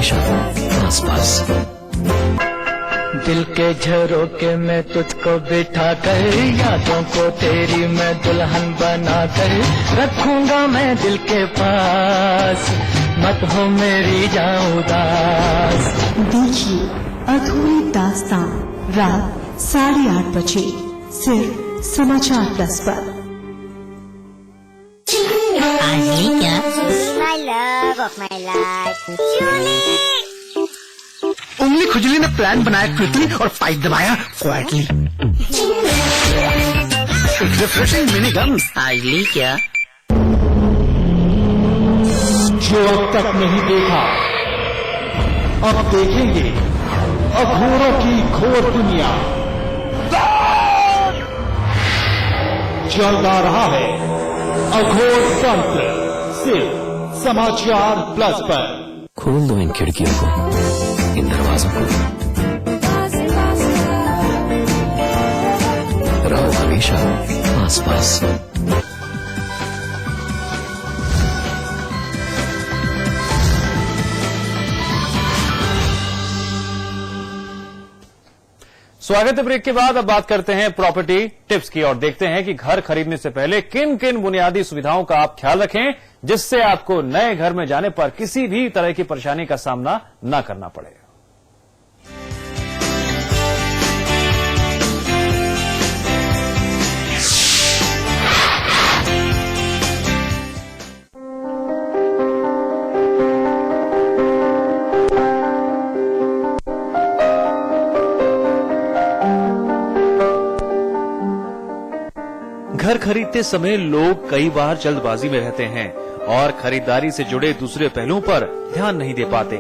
हमेशा पास पास। दिल के झरोके में तुझको बिठा कर, यादों को तेरी मैं दुल्हन बना कर रखूंगा मैं दिल के पास, मत हो मेरी जान उदास। देखिए अधूरी दास्तां रात 8:30 बजे सिर्फ समाचार प्लस पर। My love of my life, उंगली खुजली ने प्लान बनाया क्विकली और 5 दबाया क्वाइटली। Refreshing mini gun. आजली क्या? जो अब तक नहीं देखा अब देखेंगे, अघोरों की घोर दुनिया। चल रहा है अघोर तंत्र, सिर्फ समाचार प्लस पर। खोल दो इन खिड़कियों को, इन दरवाजों को, रहो हमेशा पास पास। स्वागत है ब्रेक के बाद। अब बात करते हैं प्रॉपर्टी टिप्स की और देखते हैं कि घर खरीदने से पहले किन किन बुनियादी सुविधाओं का आप ख्याल रखें, जिससे आपको नए घर में जाने पर किसी भी तरह की परेशानी का सामना न करना पड़े। घर खरीदते समय लोग कई बार जल्दबाजी में रहते हैं और खरीदारी से जुड़े दूसरे पहलुओं पर ध्यान नहीं दे पाते।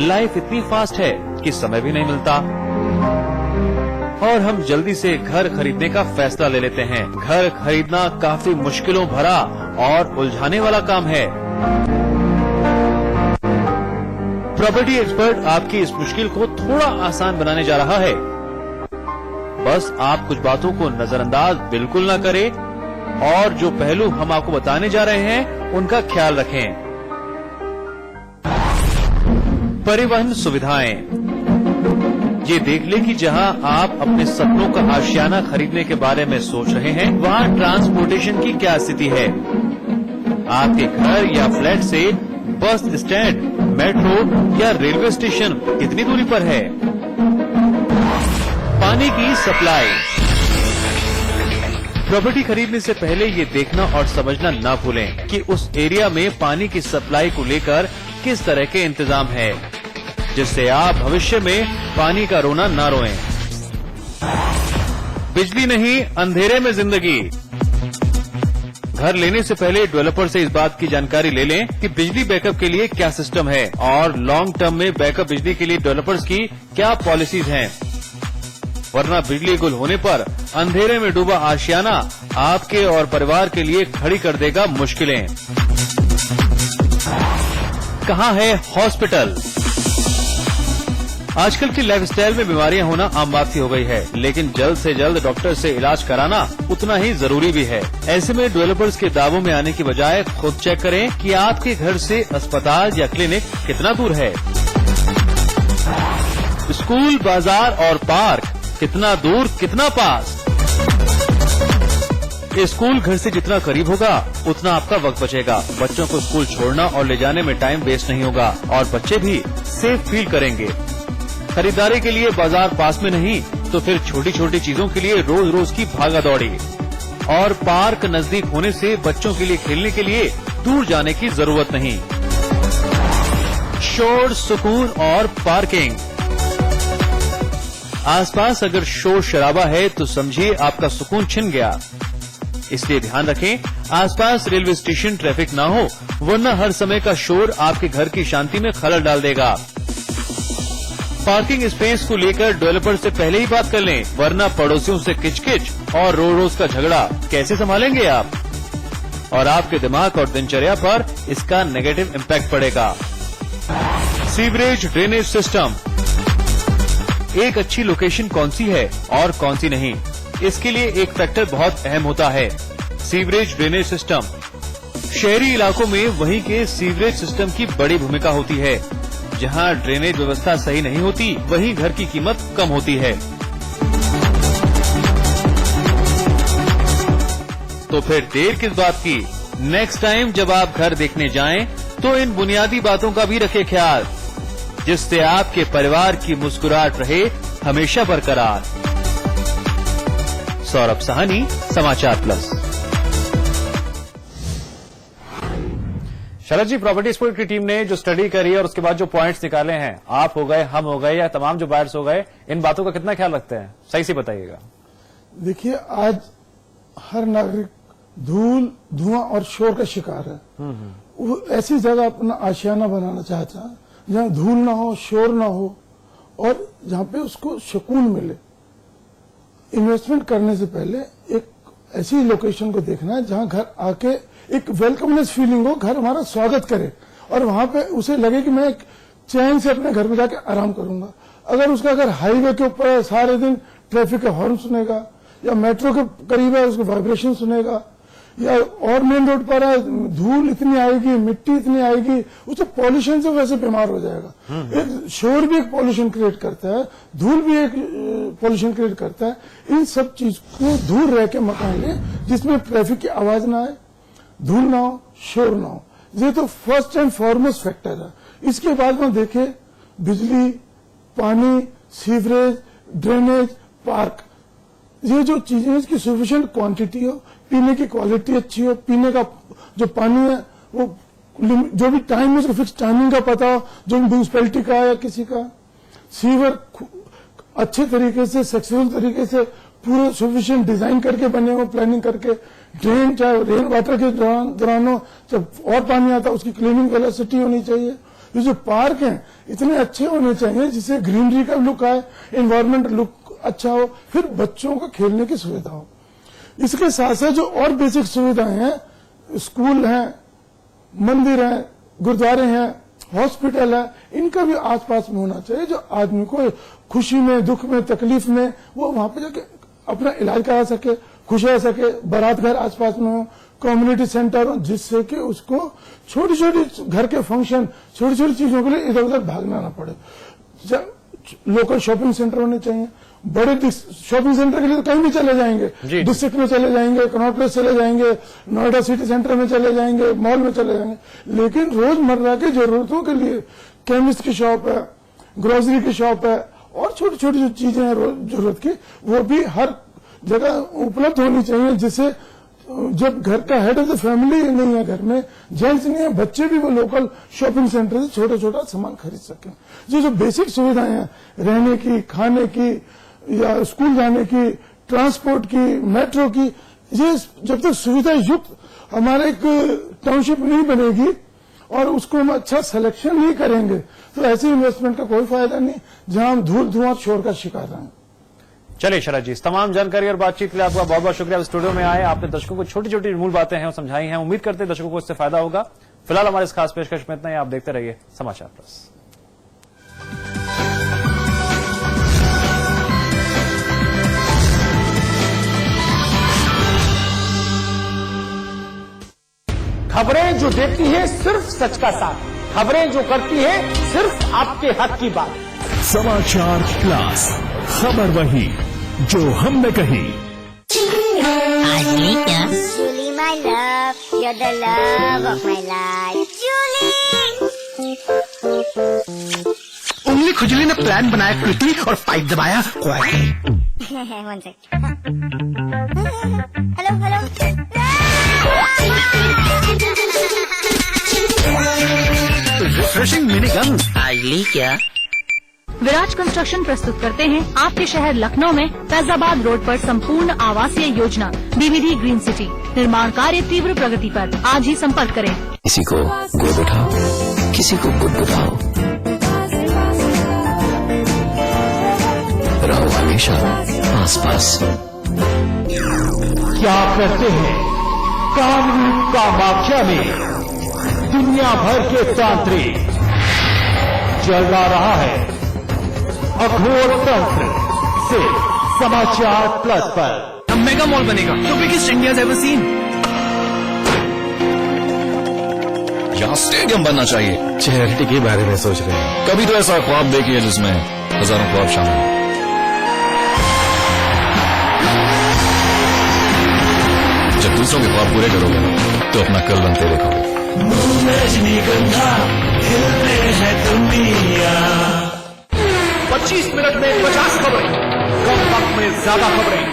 लाइफ इतनी फास्ट है कि समय भी नहीं मिलता और हम जल्दी से घर खरीदने का फैसला ले लेते हैं। घर खरीदना काफी मुश्किलों भरा और उलझाने वाला काम है। प्रॉपर्टी एक्सपर्ट आपकी इस मुश्किल को थोड़ा आसान बनाने जा रहा है। बस आप कुछ बातों को नजरअंदाज बिल्कुल न करें और जो पहलू हम आपको बताने जा रहे हैं उनका ख्याल रखें। परिवहन सुविधाएं। ये देख लें कि जहां आप अपने सपनों का आशियाना खरीदने के बारे में सोच रहे हैं, वहां ट्रांसपोर्टेशन की क्या स्थिति है। आपके घर या फ्लैट से बस स्टैंड, मेट्रो या रेलवे स्टेशन कितनी दूरी पर है। पानी की सप्लाई। प्रॉपर्टी खरीदने से पहले ये देखना और समझना ना भूलें कि उस एरिया में पानी की सप्लाई को लेकर किस तरह के इंतजाम है, जिससे आप भविष्य में पानी का रोना ना रोएं। बिजली नहीं, अंधेरे में जिंदगी। घर लेने से पहले डेवलपर से इस बात की जानकारी ले लें कि बिजली बैकअप के लिए क्या सिस्टम है और लॉन्ग टर्म में बैकअप बिजली के लिए डेवलपर्स की क्या पॉलिसीज हैं, वरना बिजली गुल होने पर अंधेरे में डूबा आशियाना आपके और परिवार के लिए खड़ी कर देगा मुश्किलें। कहां है हॉस्पिटल। आजकल की लाइफस्टाइल में बीमारियां होना आम बात सी हो गई है, लेकिन जल्द से जल्द डॉक्टर से इलाज कराना उतना ही जरूरी भी है। ऐसे में डेवलपर्स के दावों में आने की बजाय खुद चेक करें कि आपके घर से अस्पताल या क्लिनिक कितना दूर है। स्कूल, बाजार और पार्क कितना दूर, कितना पास। स्कूल घर से जितना करीब होगा उतना आपका वक्त बचेगा। बच्चों को स्कूल छोड़ना और ले जाने में टाइम वेस्ट नहीं होगा और बच्चे भी सेफ फील करेंगे। खरीदारी के लिए बाजार पास में नहीं तो फिर छोटी छोटी चीजों के लिए रोज रोज की भागा दौड़ी। और पार्क नजदीक होने से बच्चों के लिए खेलने के लिए दूर जाने की जरूरत नहीं। शोर, सुकून और पार्किंग। आसपास अगर शोर शराबा है तो समझिए आपका सुकून छिन गया। इसलिए ध्यान रखें आसपास रेलवे स्टेशन, ट्रैफिक ना हो, वरना हर समय का शोर आपके घर की शांति में खलल डाल देगा। पार्किंग स्पेस को लेकर डेवलपर से पहले ही बात कर लें, वरना पड़ोसियों से किचकिच और रोज का झगड़ा कैसे संभालेंगे आप, और आपके दिमाग और दिनचर्या पर इसका नेगेटिव इम्पैक्ट पड़ेगा। Sewerage drainage system. एक अच्छी लोकेशन कौन सी है और कौन सी नहीं, इसके लिए एक फैक्टर बहुत अहम होता है, सीवरेज ड्रेनेज सिस्टम। शहरी इलाकों में वहीं के सीवरेज सिस्टम की बड़ी भूमिका होती है। जहां ड्रेनेज व्यवस्था सही नहीं होती, वहीं घर की कीमत कम होती है। तो फिर देर किस बात की? नेक्स्ट टाइम जब आप घर देखने जाएं, तो इन बुनियादी बातों का भी रखें ख्याल, जिससे आपके परिवार की मुस्कुराहट रहे हमेशा बरकरार। सौरभ साहनी, समाचार प्लस। शरद जी, प्रॉपर्टी एक्सपर्ट की टीम ने जो स्टडी करी है और उसके बाद जो पॉइंट्स निकाले हैं, आप हो गए, हम हो गए या तमाम जो बायर्स हो गए, इन बातों का कितना ख्याल रखते हैं? सही से बताइएगा। देखिए, आज हर नागरिक धूल, धुआं और शोर का शिकार है। वो ऐसी जगह अपना आशियाना बनाना चाहता है जहां धूल ना हो, शोर ना हो और जहां पे उसको सुकून मिले। इन्वेस्टमेंट करने से पहले एक ऐसी लोकेशन को देखना है जहां घर आके एक वेलकमनेस फीलिंग हो, घर हमारा स्वागत करे और वहां पे उसे लगे कि मैं चैन से अपने घर में जाके आराम करूंगा। अगर हाईवे के ऊपर है, सारे दिन ट्रैफिक का हॉर्न सुनेगा, या मेट्रो के करीब है, उसको वाइब्रेशन सुनेगा, या और मेन रोड पर है, धूल इतनी आएगी, मिट्टी इतनी आएगी, उससे पॉल्यूशन से वैसे बीमार हो जाएगा। एक शोर भी एक पॉल्यूशन क्रिएट करता है, धूल भी एक पॉल्यूशन क्रिएट करता है। इन सब चीज को दूर रह के मकान ले जिसमें ट्रैफिक की आवाज ना आए, धूल ना हो, शोर ना हो। ये तो फर्स्ट एंड फॉरमोस्ट फैक्टर है। इसके बाद में देखे बिजली, पानी, सीवरेज, ड्रेनेज, पार्क, ये जो चीजें इसकी सफिशिएंट क्वांटिटी हो, पीने की क्वालिटी अच्छी हो, पीने का जो पानी है वो जो भी टाइम है उसको फिक्स टाइमिंग का पता हो, जो म्यूनिसिपैलिटी का या किसी का, सीवर अच्छे तरीके से, सक्सेसफुल तरीके से पूरे सफिशिएंट डिजाइन करके बने हो, प्लानिंग करके, ड्रेन चाहे रेन वाटर के दौरान हो, जब और पानी आता उसकी क्लीनिंग वेलोसिटी होनी चाहिए। ये जो पार्क हैं इतने अच्छे होने चाहिए जिससे ग्रीनरी का लुक आए, एनवायरमेंट लुक अच्छा हो, फिर बच्चों को खेलने की सुविधा हो। इसके साथ साथ जो और बेसिक सुविधाएं हैं, स्कूल हैं, मंदिर हैं, गुरुद्वारे हैं, हॉस्पिटल है, इनका भी आसपास में होना चाहिए, जो आदमी को खुशी में, दुख में, तकलीफ में वो वहां पे जाके अपना इलाज करा सके, खुश रह सके। बारात घर आसपास में हो, कम्युनिटी सेंटर हो, जिससे कि उसको छोटी छोटी घर के फंक्शन, छोटी छोटी चीजों के लिए इधर उधर भागना ना पड़े। लोकल शॉपिंग सेंटर होने चाहिए। बड़े शॉपिंग सेंटर के लिए तो कहीं भी चले जाएंगे, डिस्ट्रिक्ट में चले जाएंगे, कनॉट प्लेस चले जाएंगे, नोएडा सिटी सेंटर में चले जाएंगे, मॉल में चले जाएंगे, लेकिन रोजमर्रा की जरूरतों के लिए केमिस्ट की शॉप है, ग्रोसरी की शॉप है और छोटी छोटी जो चीजें हैं जरूरत की, वो भी हर जगह उपलब्ध होनी चाहिए, जिससे जब घर का हेड ऑफ द फैमिली नहीं है, घर में जेंट्स नहीं है, बच्चे भी वो लोकल शॉपिंग सेंटर से छोटा छोटा सामान खरीद सकें। जो बेसिक सुविधाएं हैं, रहने की, खाने की या स्कूल जाने की, ट्रांसपोर्ट की, मेट्रो की, ये जब तक सुविधा युक्त हमारे एक टाउनशिप नहीं बनेगी और उसको हम अच्छा सिलेक्शन नहीं करेंगे, तो ऐसी इन्वेस्टमेंट का कोई फायदा नहीं जहां हम धूल, धुआं, शोर का शिकार हैं। चलिए शरद जी, इस तमाम जानकारी और बातचीत के लिए आपका बहुत बहुत शुक्रिया। स्टूडियो में आए, आपने दर्शकों को छोटी छोटी मूल बातें हैं वो समझाई हैं। उम्मीद करते हैं दर्शकों को इससे फायदा होगा। फिलहाल हमारे इस खास पेशकश में इतना ही। आप देखते रहिए समाचार प्लस। खबरें जो देती है सिर्फ सच का साथ, खबरें जो करती है सिर्फ आपके हक की बात। समाचार प्लस, खबर वही जो हमने कही। Julie, my love, you're the love of my life. Julie! उंगली खुजली ने प्लान बनाया क्विकली और पाइप दबाया quietly. One sec. Hello. Refreshing mini gun आईली क्या? विराज कंस्ट्रक्शन प्रस्तुत करते हैं आपके शहर लखनऊ में फैजाबाद रोड पर संपूर्ण आवासीय योजना बीबीडी ग्रीन सिटी। निर्माण कार्य तीव्र प्रगति पर। आज ही संपर्क करें। किसी को गुड़ उठाओ, किसी को गुड़ बुझाओ, रहो हमेशा आसपास। क्या कहते हैं, कामरूप कामाख्या में दुनिया भर के तांत्रिक चल रहा है अघोर तंत्र, सिर्फ समाचार प्लस पर। मेगा मॉल बनेगा, the biggest India ever seen. यहाँ स्टेडियम बनना चाहिए। चैरिटी के बारे में सोच रहे हैं? कभी तो ऐसा ख्वाब देखिए जिसमें हजारों ख्वाब शामिल हैं। जब दूसरों के ख्वाब पूरे करोगे ना तो अपना कल बनते देखोगे। रजनीगंधा खिलते हैं दुनिया। 25 मिनट में 50 खबरें, कम वक्त में ज्यादा खबरें।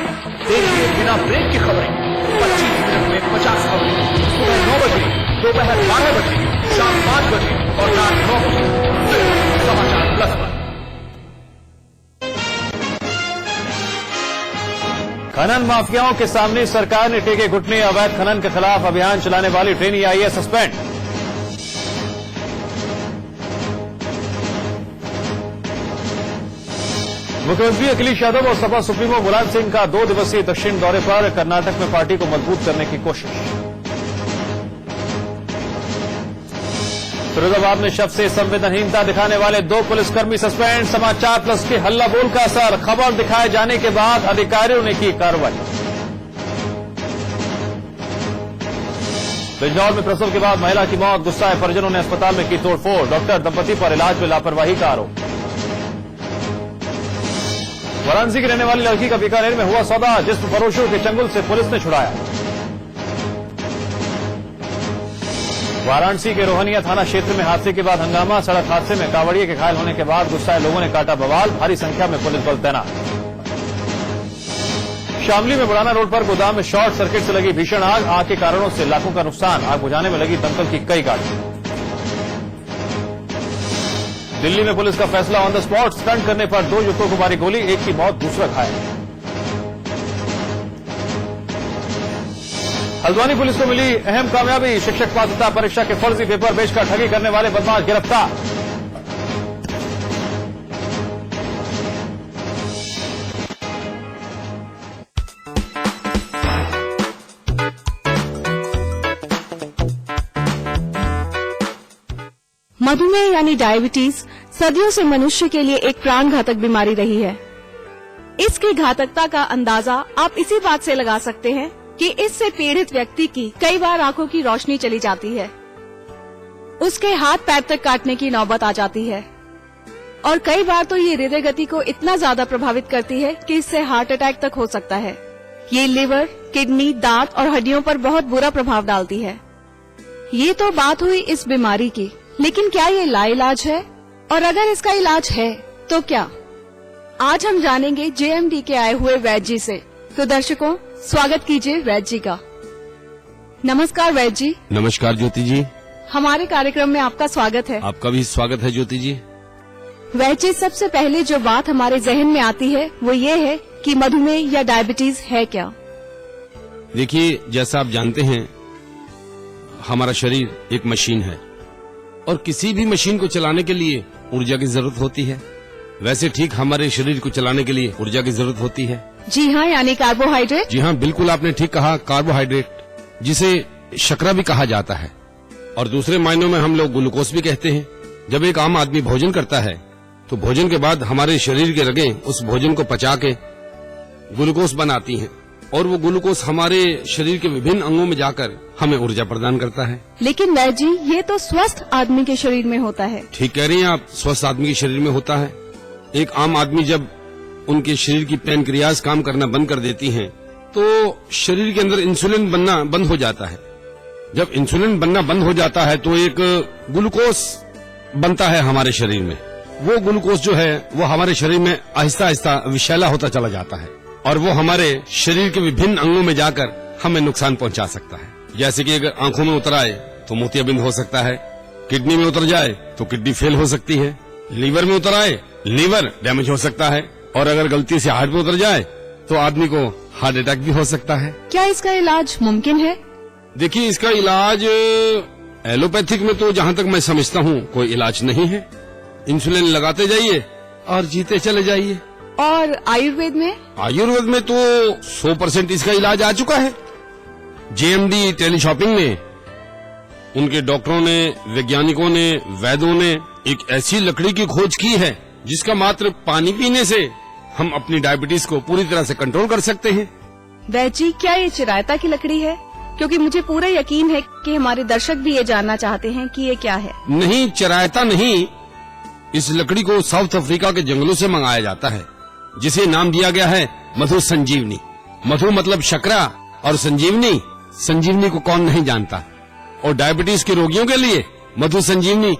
देखिए बिना ब्रेक की खबरें। 25 मिनट में 50 खबरें, सुबह 9 बजे, दोपहर 12 बजे, शाम 5 बजे और रात 9 बजे, सिर्फ समाचार प्लस पर। खनन माफियाओं के सामने सरकार ने टेके घुटने। अवैध खनन के खिलाफ अभियान चलाने वाली ट्रेनी आई है सस्पेंड। मुख्यमंत्री अखिलेश यादव और सपा सुप्रीमो मुलायम सिंह का 2 दिवसीय दक्षिण दौरे पर। कर्नाटक में पार्टी को मजबूत करने की कोशिश। फिरोजाबाद में शव से संवेदनहीनता दिखाने वाले 2 पुलिसकर्मी सस्पेंड। समाचार प्लस के हल्ला बोल का असर। खबर दिखाए जाने के बाद अधिकारियों ने की कार्रवाई। बिजनौर में प्रसव के बाद महिला की मौत। गुस्साए परिजनों ने अस्पताल में की तोड़फोड़। डॉक्टर दंपति पर इलाज में लापरवाही का आरोप। वाराणसी की रहने वाली लड़की का बीकानेर में हुआ सौदा। जिस्म फरोशों के चंगुल से पुलिस ने छुड़ाया। वाराणसी के रोहनिया थाना क्षेत्र में हादसे के बाद हंगामा। सड़क हादसे में कांवड़िए के घायल होने के बाद गुस्साए लोगों ने काटा बवाल। भारी संख्या में पुलिस बल तैनात। शामली में बुढ़ाना रोड पर गोदाम में शॉर्ट सर्किट से लगी भीषण आग। आग के कारणों से लाखों का नुकसान। आग बुझाने में लगी दमकल की कई गाड़ी। दिल्ली में पुलिस का फैसला ऑन द स्पॉट। स्टंट करने पर 2 युवकों को मारी गोली। एक की मौत, दूसरा घायल। हल्द्वानी पुलिस को मिली अहम कामयाबी। शिक्षक पात्रता परीक्षा के फर्जी पेपर बेचकर ठगी करने वाले बदमाश गिरफ्तार। मधुमेह यानी डायबिटीज सदियों से मनुष्य के लिए एक प्राण घातक बीमारी रही है। इसकी घातकता का अंदाजा आप इसी बात से लगा सकते हैं कि इससे पीड़ित व्यक्ति की कई बार आंखों की रोशनी चली जाती है, उसके हाथ पैर तक काटने की नौबत आ जाती है और कई बार तो ये हृदय गति को इतना ज्यादा प्रभावित करती है कि इससे हार्ट अटैक तक हो सकता है। ये लिवर, किडनी, दांत और हड्डियों पर बहुत बुरा प्रभाव डालती है। ये तो बात हुई इस बीमारी की, लेकिन क्या ये लाइलाज है? और अगर इसका इलाज है तो क्या? आज हम जानेंगे जेएमडी के आए हुए वैद्य जी से। तो दर्शकों, स्वागत कीजिए वैद्य जी का। नमस्कार वैद्य जी। नमस्कार ज्योति जी। हमारे कार्यक्रम में आपका स्वागत है। आपका भी स्वागत है ज्योति जी। वैद्य जी, सबसे पहले जो बात हमारे जहन में आती है वो ये है कि मधुमेह या डायबिटीज है क्या? देखिए, जैसा आप जानते हैं, हमारा शरीर एक मशीन है और किसी भी मशीन को चलाने के लिए ऊर्जा की जरूरत होती है। वैसे ठीक हमारे शरीर को चलाने के लिए ऊर्जा की जरूरत होती है। जी हाँ, यानी कार्बोहाइड्रेट। जी हाँ, बिल्कुल आपने ठीक कहा, कार्बोहाइड्रेट, जिसे शर्करा भी कहा जाता है और दूसरे मायनों में हम लोग ग्लूकोज भी कहते हैं। जब एक आम आदमी भोजन करता है तो भोजन के बाद हमारे शरीर के रगें उस भोजन को पचा के ग्लूकोज बनाती हैं और वो ग्लूकोज हमारे शरीर के विभिन्न अंगों में जाकर हमें ऊर्जा प्रदान करता है। लेकिन वैद्य जी, ये तो स्वस्थ आदमी के शरीर में होता है। ठीक कह रही हैं आप, स्वस्थ आदमी के शरीर में होता है। एक आम आदमी जब उनके शरीर की पैनक्रियाज काम करना बंद कर देती हैं तो शरीर के अंदर इंसुलिन बनना बंद हो जाता है। जब इंसुलिन बनना बंद हो जाता है तो एक ग्लूकोज बनता है हमारे शरीर में। वो ग्लूकोज जो है वो हमारे शरीर में आहिस्ता आहिस्ता विषैला होता चला जाता है और वो हमारे शरीर के विभिन्न अंगों में जाकर हमें नुकसान पहुंचा सकता है। जैसे कि अगर आंखों में उतर आए तो मोतियाबिंद हो सकता है, किडनी में उतर जाए तो किडनी फेल हो सकती है, लीवर में उतर आए लीवर डैमेज हो सकता है और अगर गलती से हार्ट में उतर जाए तो आदमी को हार्ट अटैक भी हो सकता है। क्या इसका इलाज मुमकिन है? देखिए, इसका इलाज एलोपैथिक में तो जहाँ तक मैं समझता हूँ कोई इलाज नहीं है। इंसुलिन लगाते जाइए और जीते चले जाइए। और आयुर्वेद में? आयुर्वेद में तो 100% इसका इलाज आ चुका है। जेएमडी टेलीशॉपिंग में उनके डॉक्टरों ने, वैज्ञानिकों ने, वैद्यों ने एक ऐसी लकड़ी की खोज की है जिसका मात्र पानी पीने से हम अपनी डायबिटीज को पूरी तरह से कंट्रोल कर सकते हैं। वैद्य जी, क्या ये चिरायता की लकड़ी है? क्योंकि मुझे पूरा यकीन है कि हमारे दर्शक भी ये जानना चाहते हैं कि ये क्या है। नहीं, चरायता नहीं, इस लकड़ी को साउथ अफ्रीका के जंगलों से मंगाया जाता है, जिसे नाम दिया गया है मधु संजीवनी। मधु मतलब शकरा और संजीवनी, संजीवनी को कौन नहीं जानता। और डायबिटीज के रोगियों के लिए मधु संजीवनी